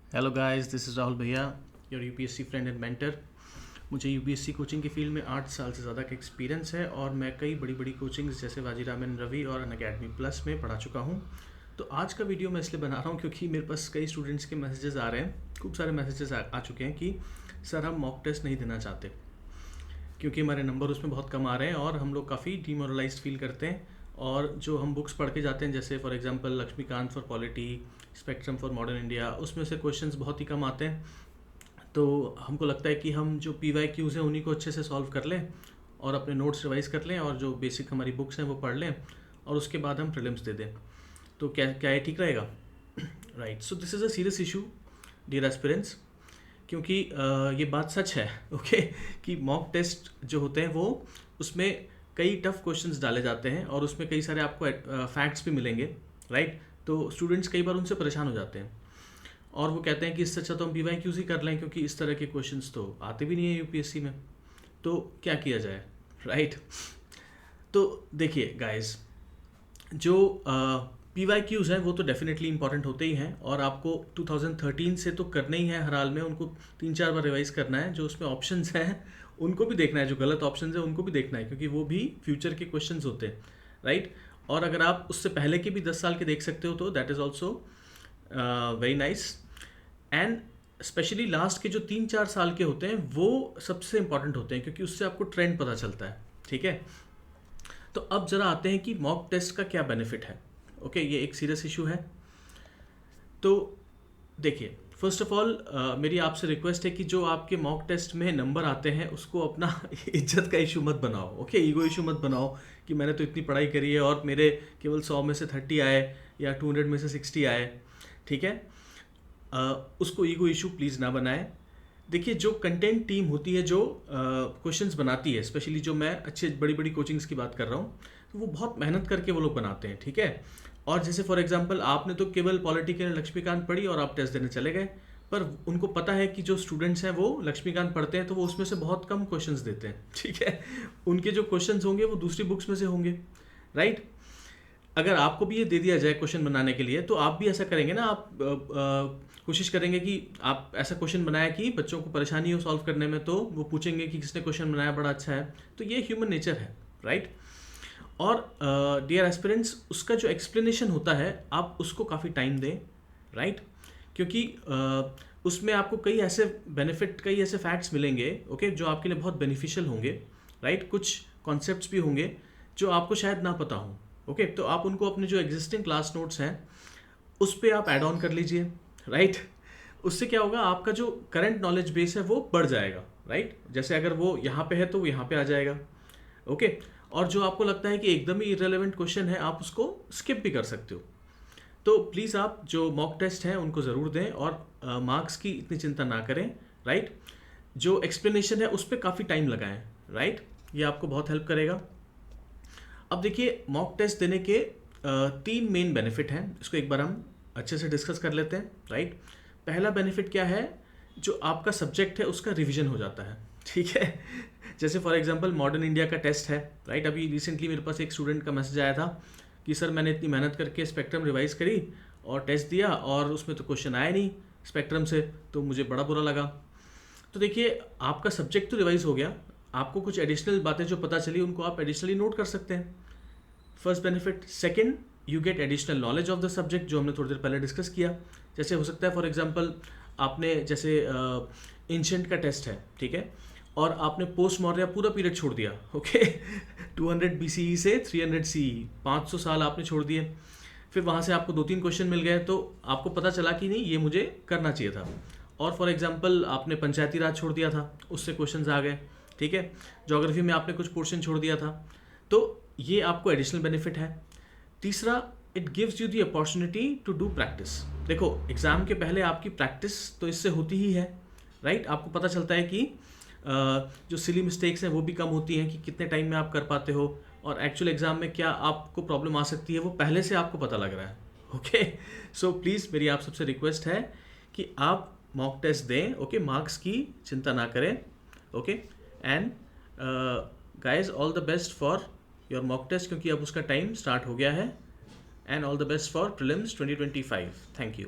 Hello guys, this is Rahul भैया, your UPSC friend and mentor. मुझे UPSC coaching की field में 8 साल से ज़्यादा का एक्सपीरियंस है और मैं कई बड़ी बड़ी कोचिंग्स जैसे वाजीरामन रवि और अनअकैडमी प्लस में पढ़ा चुका हूँ। तो आज का वीडियो मैं इसलिए बना रहा हूँ क्योंकि मेरे पास कई स्टूडेंट्स के मैसेजेस आ रहे हैं, खूब सारे मैसेजेस आ चुके हैं कि सर हम मॉक टेस्ट नहीं देना चाहते क्योंकि हमारे नंबर उसमें बहुत कम आ रहे हैं और हम लोग काफ़ी डिमोरलाइज्ड फील करते हैं। और जो हम बुक्स पढ़ के जाते हैं जैसे for example Laxmikanth for polity, spectrum for modern India, उसमें से क्वेश्चंस बहुत ही कम आते हैं। तो हमको लगता है कि हम जो पी वाई क्यूज़ हैं उन्हीं को अच्छे से सॉल्व कर लें और अपने नोट्स रिवाइज कर लें और जो बेसिक हमारी बुक्स हैं वो पढ़ लें और उसके बाद हम प्रीलिम्स दे दें। तो क्या क्या ये ठीक रहेगा? Right, so this is a serious issue dear aspirants, क्योंकि ये बात सच है ओके कि मॉक टेस्ट जो होते हैं वो उसमें कई टफ क्वेश्चंस डाले जाते हैं और उसमें कई सारे आपको फैक्ट्स भी मिलेंगे। राइट, तो स्टूडेंट्स कई बार उनसे परेशान हो जाते हैं और वो कहते हैं कि इससे अच्छा तो हम पी वाई क्यूज़ ही कर लें क्योंकि इस तरह के क्वेश्चंस तो आते भी नहीं है यूपीएससी में। तो क्या किया जाए? राइट, तो देखिए गाइस, जो पी वाई क्यूज़ हैं वो तो डेफिनेटली इंपॉर्टेंट होते ही हैं और आपको 2013 से तो करने ही है, हर हाल में उनको 3-4 बार रिवाइज करना है। जो उसमें ऑप्शंस हैं उनको भी देखना है, जो गलत ऑप्शंस हैं उनको भी देखना है क्योंकि वो भी फ्यूचर के क्वेश्चंस होते हैं। राइट, और अगर आप उससे पहले के भी 10 साल के देख सकते हो तो that is also very nice. And specially last के जो 3-4 साल के होते हैं वो सबसे इंपॉर्टेंट होते हैं क्योंकि उससे आपको ट्रेंड पता चलता है। ठीक है, तो अब जरा आते हैं कि मॉक टेस्ट का क्या बेनिफिट है। ओके, ये एक सीरियस इशू है। तो देखिए, फर्स्ट ऑफ ऑल मेरी आपसे रिक्वेस्ट है कि जो आपके मॉक टेस्ट में नंबर आते हैं उसको अपना इज्जत का इशू मत बनाओ। ओके, ईगो इशू मत बनाओ कि मैंने तो इतनी पढ़ाई करी है और मेरे केवल 100 में से 30 आए या 200 में से 60 आए। ठीक है, उसको ईगो इशू प्लीज़ ना बनाएं। देखिए, जो कंटेंट टीम होती है जो क्वेश्चंस बनाती है, स्पेशली जो मैं अच्छी बड़ी बड़ी कोचिंग्स की बात कर रहा हूँ, तो वो बहुत मेहनत करके वो लोग बनाते हैं। ठीक है, और जैसे फॉर एग्जांपल आपने तो केवल पॉलिटिकल लक्ष्मीकांत पढ़ी और आप टेस्ट देने चले गए, पर उनको पता है कि जो स्टूडेंट्स हैं वो लक्ष्मीकांत पढ़ते हैं तो वो उसमें से बहुत कम क्वेश्चंस देते हैं। ठीक है, उनके जो क्वेश्चंस होंगे वो दूसरी बुक्स में से होंगे। राइट, अगर आपको भी ये दे दिया जाए क्वेश्चन बनाने के लिए तो आप भी ऐसा करेंगे ना। आप कोशिश करेंगे कि आप ऐसा क्वेश्चन बनाया कि बच्चों को परेशानी हो सॉल्व करने में, तो वो पूछेंगे कि किसने क्वेश्चन बनाया, बड़ा अच्छा है। तो ये ह्यूमन नेचर है। राइट, और डियर एस्पिरेंट्स, उसका जो एक्सप्लेनेशन होता है आप उसको काफ़ी टाइम दें। राइट, क्योंकि उसमें आपको कई ऐसे बेनिफिट, कई ऐसे फैक्ट्स मिलेंगे ओके जो आपके लिए बहुत बेनिफिशियल होंगे। राइट, कुछ कॉन्सेप्ट्स भी होंगे जो आपको शायद ना पता हो। ओके, तो आप उनको अपने जो एग्जिस्टिंग क्लास नोट्स हैं उस पर आप ऐड ऑन कर लीजिए। राइट, उससे क्या होगा, आपका जो करंट नॉलेज बेस है वो बढ़ जाएगा। राइट, जैसे अगर वो यहाँ पे है तो वो यहाँ पे आ जाएगा। ओके, और जो आपको लगता है कि एकदम ही इररेलेवेंट क्वेश्चन है आप उसको स्किप भी कर सकते हो। तो प्लीज़ आप जो मॉक टेस्ट हैं उनको ज़रूर दें और मार्क्स की इतनी चिंता ना करें। राइट, जो एक्सप्लेनेशन है उस पर काफ़ी टाइम लगाएं। राइट, ये आपको बहुत हेल्प करेगा। अब देखिए, मॉक टेस्ट देने के 3 मेन बेनिफिट हैं, इसको एक बार हम अच्छे से डिस्कस कर लेते हैं। राइट, पहला बेनिफिट क्या है, जो आपका सब्जेक्ट है उसका रिवीजन हो जाता है। ठीक है, जैसे फॉर एग्जांपल मॉडर्न इंडिया का टेस्ट है। राइट, अभी रिसेंटली मेरे पास एक स्टूडेंट का मैसेज आया था कि सर मैंने इतनी मेहनत करके स्पेक्ट्रम रिवाइज करी और टेस्ट दिया और उसमें तो क्वेश्चन आया नहीं स्पेक्ट्रम से, तो मुझे बड़ा बुरा लगा। तो देखिए, आपका सब्जेक्ट तो रिवाइज हो गया, आपको कुछ एडिशनल बातें जो पता चली उनको आप एडिशनली नोट कर सकते हैं। First benefit. Second, you get additional knowledge of the subject, जो हमने थोड़ी देर पहले डिस्कस किया। जैसे हो सकता है फॉर एग्जांपल आपने जैसे एंशिएंट का टेस्ट है, ठीक है, और आपने पोस्ट मौर्य पूरा पीरियड छोड़ दिया। ओके 200 BCE से 300 CE, 500 साल आपने छोड़ दिए। फिर वहाँ से आपको 2-3 क्वेश्चन मिल गए तो आपको पता चला कि नहीं ये मुझे करना चाहिए था। और फॉर एग्जांपल आपने पंचायती राज छोड़ दिया था, उससे क्वेश्चंस आ गए। ठीक है, ज्योग्राफी में आपने कुछ पोर्शन छोड़ दिया था, तो ये आपको एडिशनल बेनिफिट है। तीसरा, it gives you the opportunity to do practice. देखो, एग्ज़ाम के पहले आपकी प्रैक्टिस तो इससे होती ही है। राइट, आपको पता चलता है कि जो सिली मिस्टेक्स हैं वो भी कम होती हैं कि कितने टाइम में आप कर पाते हो और एक्चुअल एग्ज़ाम में क्या आपको प्रॉब्लम आ सकती है वो पहले से आपको पता लग रहा है। ओके, सो प्लीज़ मेरी आप सबसे रिक्वेस्ट है कि आप मॉक टेस्ट दें। ओके, मार्क्स की चिंता ना करें। Okay, and guys, all the best for your mock test, क्योंकि अब उसका टाइम स्टार्ट हो गया है। And all the best for prelims 2025। Thank you.